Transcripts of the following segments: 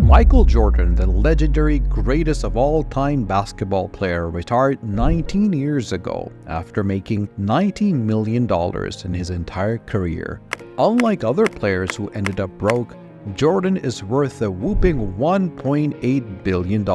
Michael Jordan, the legendary greatest of all-time basketball player, retired 19 years ago after making $90 million in his entire career. Unlike other players who ended up broke, Jordan is worth a whopping $1.8 billion.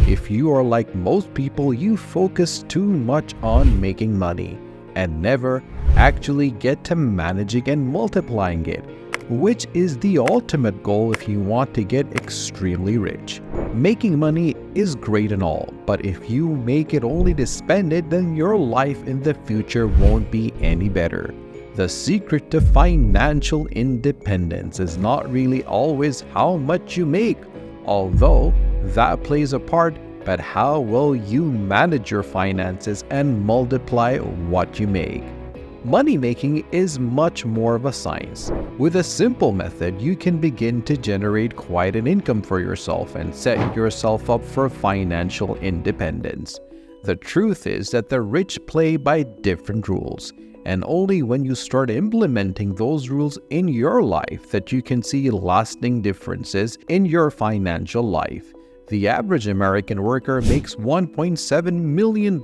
If you are like most people, you focus too much on making money and never actually get to managing and multiplying it, which is the ultimate goal if you want to get extremely rich. Making money is great and all, but if you make it only to spend it, then your life in the future won't be any better. The secret to financial independence is not really always how much you make, although that plays a part, but how well you manage your finances and multiply what you make. Money making is much more of a science. With a simple method, you can begin to generate quite an income for yourself and set yourself up for financial independence. The truth is that the rich play by different rules, and only when you start implementing those rules in your life that you can see lasting differences in your financial life. The average American worker makes $1.7 million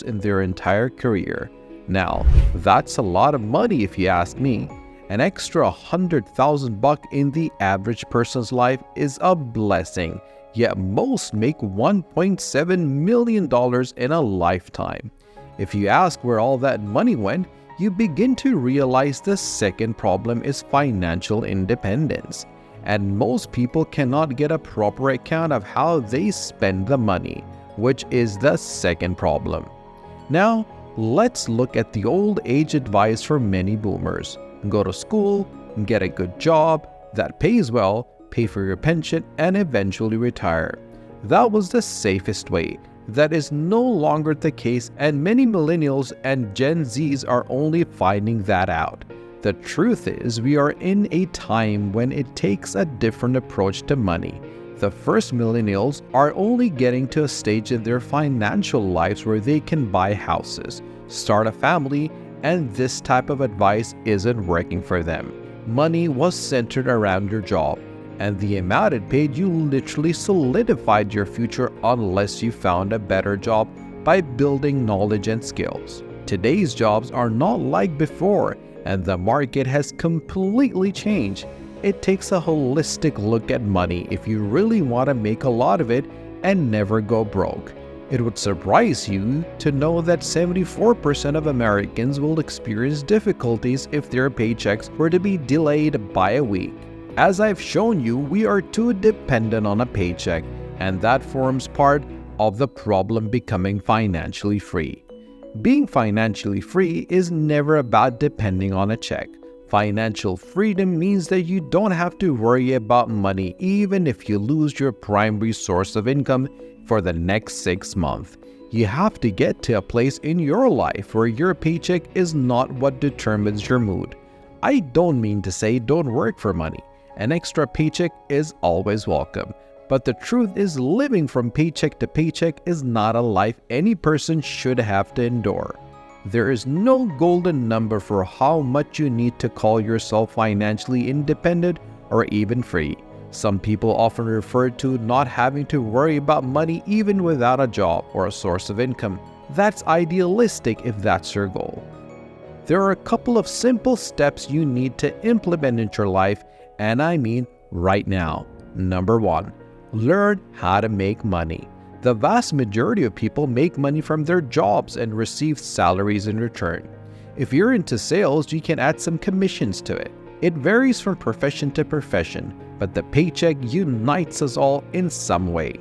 in their entire career. Now, that's a lot of money if you ask me. An extra $100,000 in the average person's life is a blessing, yet most make $1.7 million in a lifetime. If you ask where all that money went, you begin to realize the second problem is financial independence. And most people cannot get a proper account of how they spend the money, which is the second problem. Now, let's look at the old age advice for many boomers. Go to school, get a good job that pays well, pay for your pension, and eventually retire. That was the safest way. That is no longer the case, and many millennials and Gen Zs are only finding that out. The truth is, we are in a time when it takes a different approach to money. The first millennials are only getting to a stage in their financial lives where they can buy houses, start a family, and this type of advice isn't working for them. Money was centered around your job, and the amount it paid you literally solidified your future unless you found a better job by building knowledge and skills. Today's jobs are not like before, and the market has completely changed. It takes a holistic look at money if you really want to make a lot of it and never go broke. It would surprise you to know that 74% of Americans will experience difficulties if their paychecks were to be delayed by a week. As I've shown you, we are too dependent on a paycheck, and that forms part of the problem becoming financially free. Being financially free is never about depending on a check. Financial freedom means that you don't have to worry about money even if you lose your primary source of income for the next 6 months. You have to get to a place in your life where your paycheck is not what determines your mood. I don't mean to say don't work for money. An extra paycheck is always welcome. But the truth is, living from paycheck to paycheck is not a life any person should have to endure. There is no golden number for how much you need to call yourself financially independent or even free. Some people often refer to not having to worry about money even without a job or a source of income. That's idealistic if that's your goal. There are a couple of simple steps you need to implement in your life, and I mean right now. Number 1. Learn how to make money. The vast majority of people make money from their jobs and receive salaries in return. If you're into sales, you can add some commissions to it. It varies from profession to profession, but the paycheck unites us all in some way.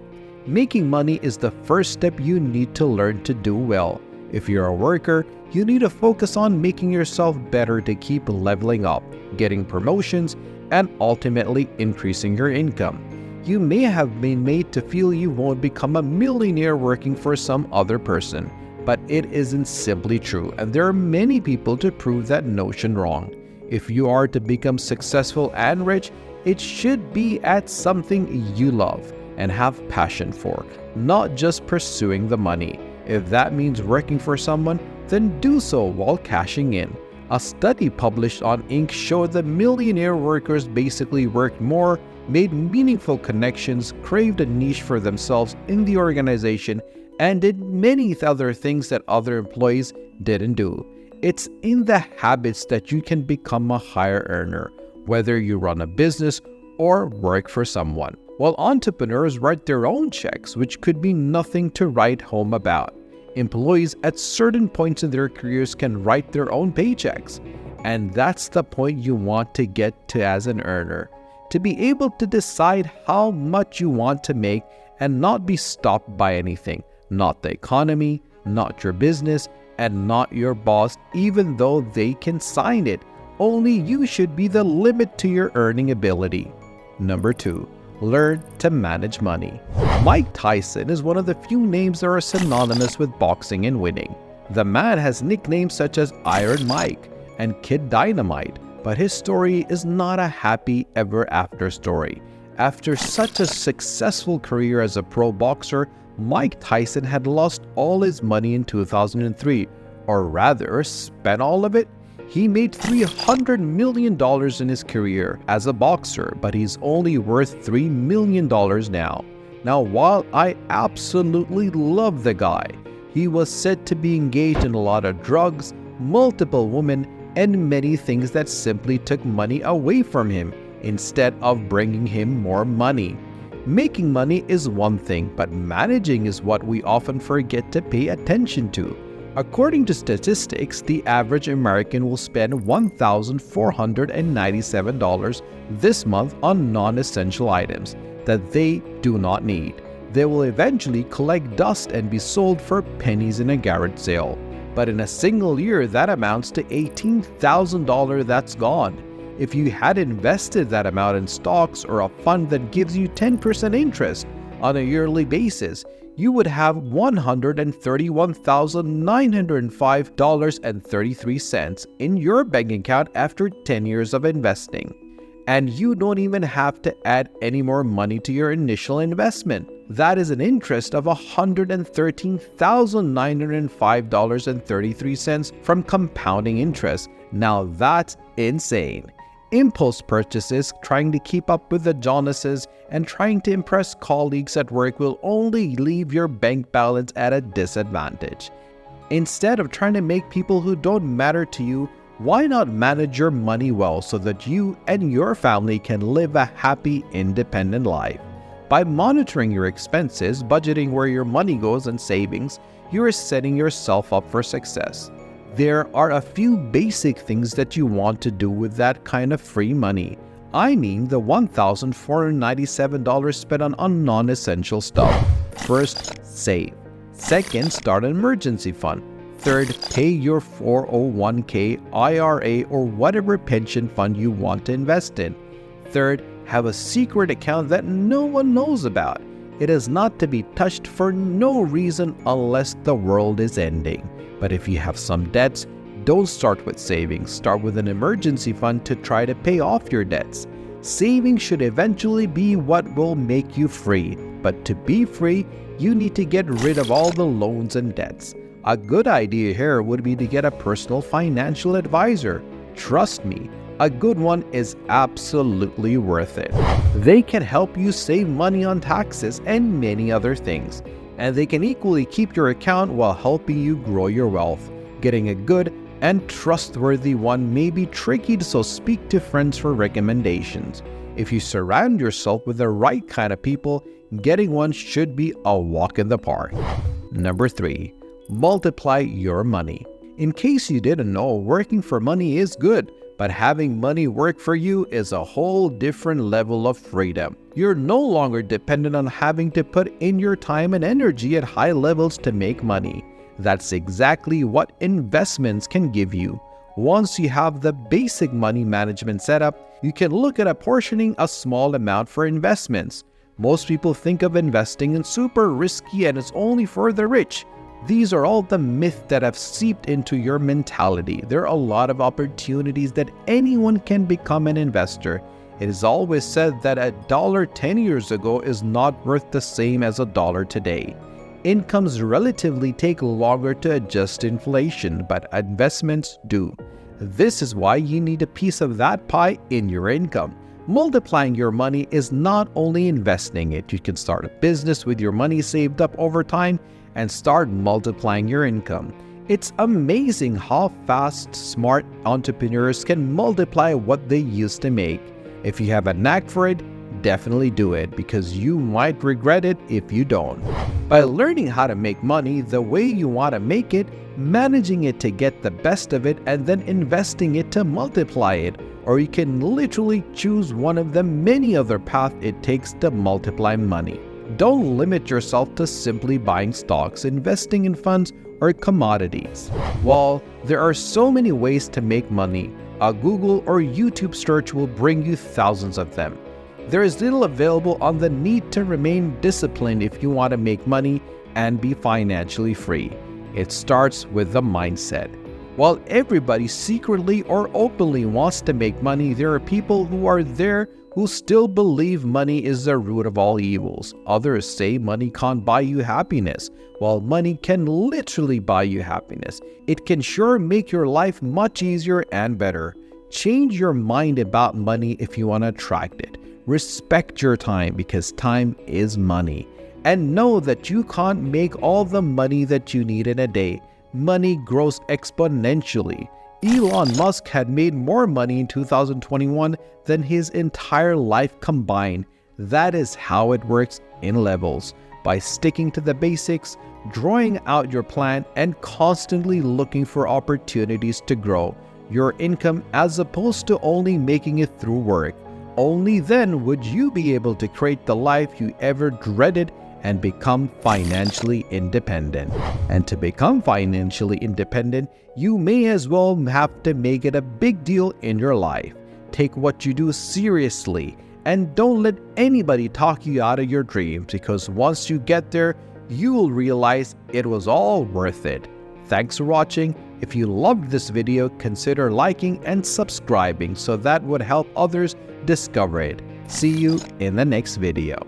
Making money is the first step you need to learn to do well. If you're a worker, you need to focus on making yourself better to keep leveling up, getting promotions, and ultimately increasing your income. You may have been made to feel you won't become a millionaire working for some other person, but it isn't simply true, and there are many people to prove that notion wrong. If you are to become successful and rich, it should be at something you love and have passion for, not just pursuing the money. If that means working for someone, then do so while cashing in. A study published on Inc. showed that millionaire workers basically worked more made meaningful connections, craved a niche for themselves in the organization, and did many other things that other employees didn't do. It's in the habits that you can become a higher earner, whether you run a business or work for someone. While entrepreneurs write their own checks, which could be nothing to write home about. Employees at certain points in their careers can write their own paychecks. And that's the point you want to get to as an earner. To be able to decide how much you want to make and not be stopped by anything. Not the economy, not your business, and not your boss, even though they can sign it. Only you should be the limit to your earning ability. Number 2. Learn to manage money. Mike Tyson is one of the few names that are synonymous with boxing and winning. The man has nicknames such as Iron Mike and Kid Dynamite, but his story is not a happy ever after story. After such a successful career as a pro boxer, Mike Tyson had lost all his money in 2003, or rather spent all of it. He made $300 million in his career as a boxer, but he's only worth $3 million now. Now, while I absolutely love the guy, he was said to be engaged in a lot of drugs, multiple women, and many things that simply took money away from him instead of bringing him more money. Making money is one thing, but managing is what we often forget to pay attention to. According to statistics, the average American will spend $1,497 this month on non-essential items that they do not need. They will eventually collect dust and be sold for pennies in a garage sale. But in a single year, that amounts to $18,000 that's gone. If you had invested that amount in stocks or a fund that gives you 10% interest on a yearly basis, you would have $131,905.33 in your bank account after 10 years of investing. And you don't even have to add any more money to your initial investment. That is an interest of $113,905.33 from compounding interest. Now that's insane. Impulse purchases, trying to keep up with the Jonases, and trying to impress colleagues at work will only leave your bank balance at a disadvantage. Instead of trying to make people who don't matter to you, why not manage your money well so that you and your family can live a happy, independent life? By monitoring your expenses, budgeting where your money goes, and savings, you are setting yourself up for success. There are a few basic things that you want to do with that kind of free money. I mean the $1,497 spent on non-essential stuff. First, save. Second, start an emergency fund. Third, pay your 401k, IRA, or whatever pension fund you want to invest in. Third, have a secret account that no one knows about. It is not to be touched for no reason unless the world is ending. But if you have some debts, don't start with savings. Start with an emergency fund to try to pay off your debts. Saving should eventually be what will make you free. But to be free, you need to get rid of all the loans and debts. A good idea here would be to get a personal financial advisor. Trust me, a good one is absolutely worth it. They can help you save money on taxes and many other things. And they can equally keep your account while helping you grow your wealth. Getting a good and trustworthy one may be tricky, so speak to friends for recommendations. If you surround yourself with the right kind of people, getting one should be a walk in the park. Number 3. Multiply your money. In case you didn't know, working for money is good, but having money work for you is a whole different level of freedom. You're no longer dependent on having to put in your time and energy at high levels to make money. That's exactly what investments can give you. Once you have the basic money management set up, you can look at apportioning a small amount for investments. Most people think of investing in super risky and it's only for the rich. These are all the myths that have seeped into your mentality. There are a lot of opportunities that anyone can become an investor. It is always said that $1 10 years ago is not worth the same as $1 today. Incomes relatively take longer to adjust to inflation, but investments do. This is why you need a piece of that pie in your income. Multiplying your money is not only investing it. You can start a business with your money saved up over time and start multiplying your income. It's amazing how fast smart entrepreneurs can multiply what they used to make. If you have a knack for it, definitely do it, because you might regret it if you don't. By learning how to make money the way you want to make it, managing it to get the best of it, and then investing it to multiply it, or you can literally choose one of the many other paths it takes to multiply money. Don't limit yourself to simply buying stocks, investing in funds, or commodities. While there are so many ways to make money, a Google or YouTube search will bring you thousands of them. There is little available on the need to remain disciplined if you want to make money and be financially free. It starts with the mindset. While everybody secretly or openly wants to make money, there are people who are there who still believe money is the root of all evils. Others say money can't buy you happiness, while money can literally buy you happiness. It can sure make your life much easier and better. Change your mind about money if you want to attract it. Respect your time, because time is money. And know that you can't make all the money that you need in a day. Money grows exponentially. Elon Musk had made more money in 2021 than his entire life combined. That is how it works in levels. By sticking to the basics, drawing out your plan, and constantly looking for opportunities to grow your income as opposed to only making it through work. Only then would you be able to create the life you ever dreaded and become financially independent. And to become financially independent, you may as well have to make it a big deal in your life. Take what you do seriously and don't let anybody talk you out of your dreams, because once you get there, you will realize it was all worth it. Thanks for watching. If you loved this video, consider liking and subscribing so that would help others discover it. See you in the next video.